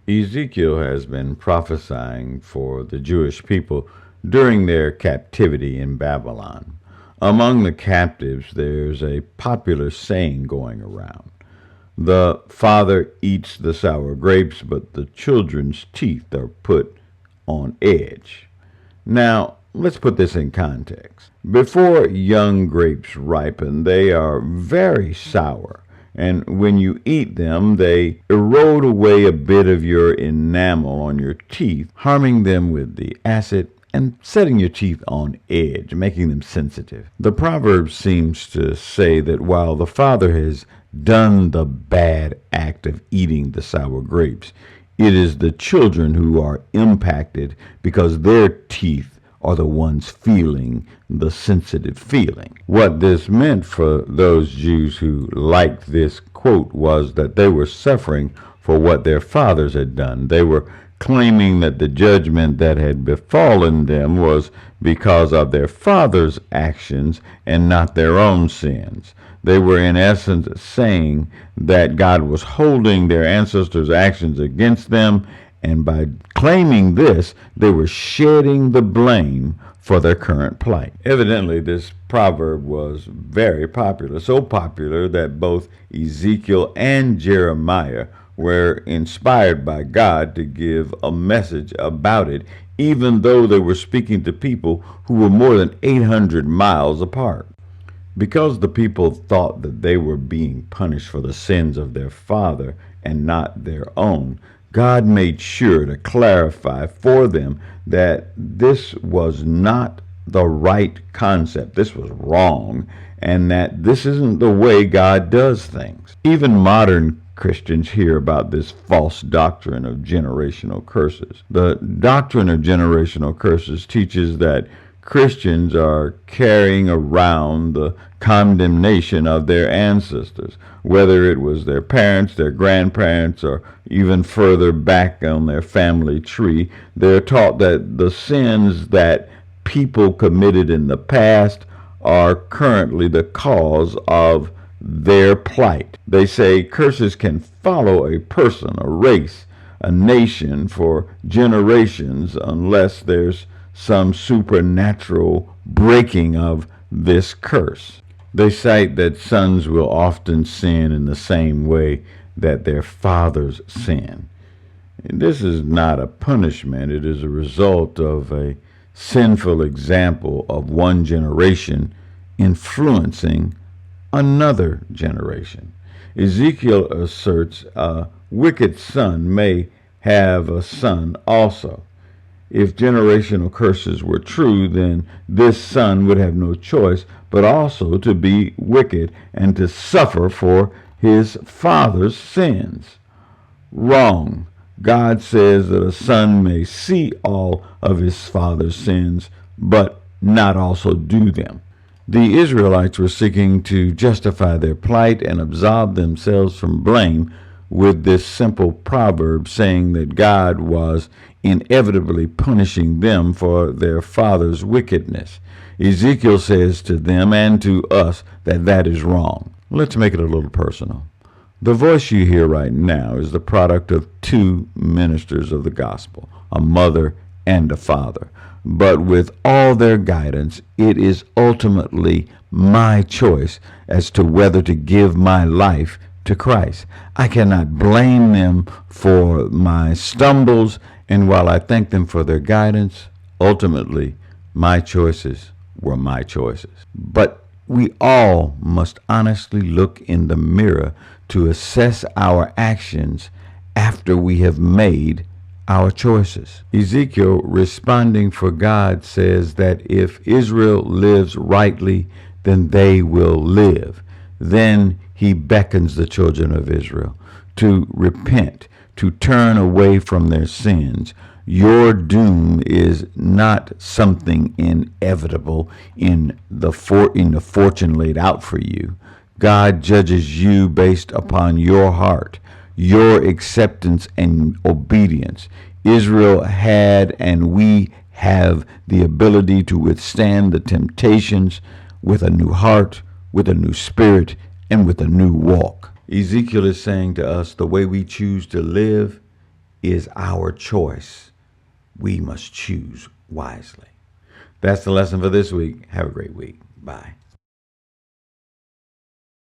Ezekiel has been prophesying for the Jewish people during their captivity in Babylon. Among the captives, there's a popular saying going around. The father eats the sour grapes, but the children's teeth are put on edge. Now, let's put this in context. Before young grapes ripen, they are very sour. And when you eat them, they erode away a bit of your enamel on your teeth, harming them with the acid and setting your teeth on edge, making them sensitive. The proverb seems to say that while the father has done the bad act of eating the sour grapes, it is the children who are impacted because their teeth are the ones feeling the sensitive feeling. What this meant for those Jews who liked this quote was that they were suffering for what their fathers had done. They were claiming that the judgment that had befallen them was because of their fathers' actions and not their own sins. They were in essence saying that God was holding their ancestors' actions against them, and by claiming this, they were shedding the blame for their current plight. Evidently, this proverb was very popular, so popular that both Ezekiel and Jeremiah were inspired by God to give a message about it, even though they were speaking to people who were more than 800 miles apart. Because the people thought that they were being punished for the sins of their father and not their own, God made sure to clarify for them that this was not the right concept. This was wrong, and that this isn't the way God does things. Even modern Christians hear about this false doctrine of generational curses. The doctrine of generational curses teaches that Christians are carrying around the condemnation of their ancestors, whether it was their parents, their grandparents, or even further back on their family tree. They're taught that the sins that people committed in the past are currently the cause of their plight. They say curses can follow a person, a race, a nation for generations unless there's some supernatural breaking of this curse. They cite that sons will often sin in the same way that their fathers sin. This is not a punishment. It is a result of a sinful example of one generation influencing another generation. Ezekiel asserts a wicked son may have a son also. If generational curses were true, then this son would have no choice but also to be wicked and to suffer for his father's sins. Wrong. God says that a son may see all of his father's sins, but not also do them. The Israelites were seeking to justify their plight and absolve themselves from blame with this simple proverb saying that God was inevitably punishing them for their father's wickedness. Ezekiel says to them and to us that that is wrong. Let's make it a little personal. The voice you hear right now is the product of two ministers of the gospel, a mother and a father. But with all their guidance, it is ultimately my choice as to whether to give my life to Christ. I cannot blame them for my stumbles, and while I thank them for their guidance, ultimately my choices were my choices. But we all must honestly look in the mirror to assess our actions after we have made our choices. Ezekiel, responding for God, says that if Israel lives rightly, then they will live. Then he beckons the children of Israel to repent, to turn away from their sins. Your doom is not something inevitable in the fortune laid out for you. God judges you based upon your heart, your acceptance and obedience. Israel had, and we have, the ability to withstand the temptations with a new heart, with a new spirit, and with a new walk. Ezekiel is saying to us the way we choose to live is our choice. We must choose wisely. That's the lesson for this week. Have a great week. Bye.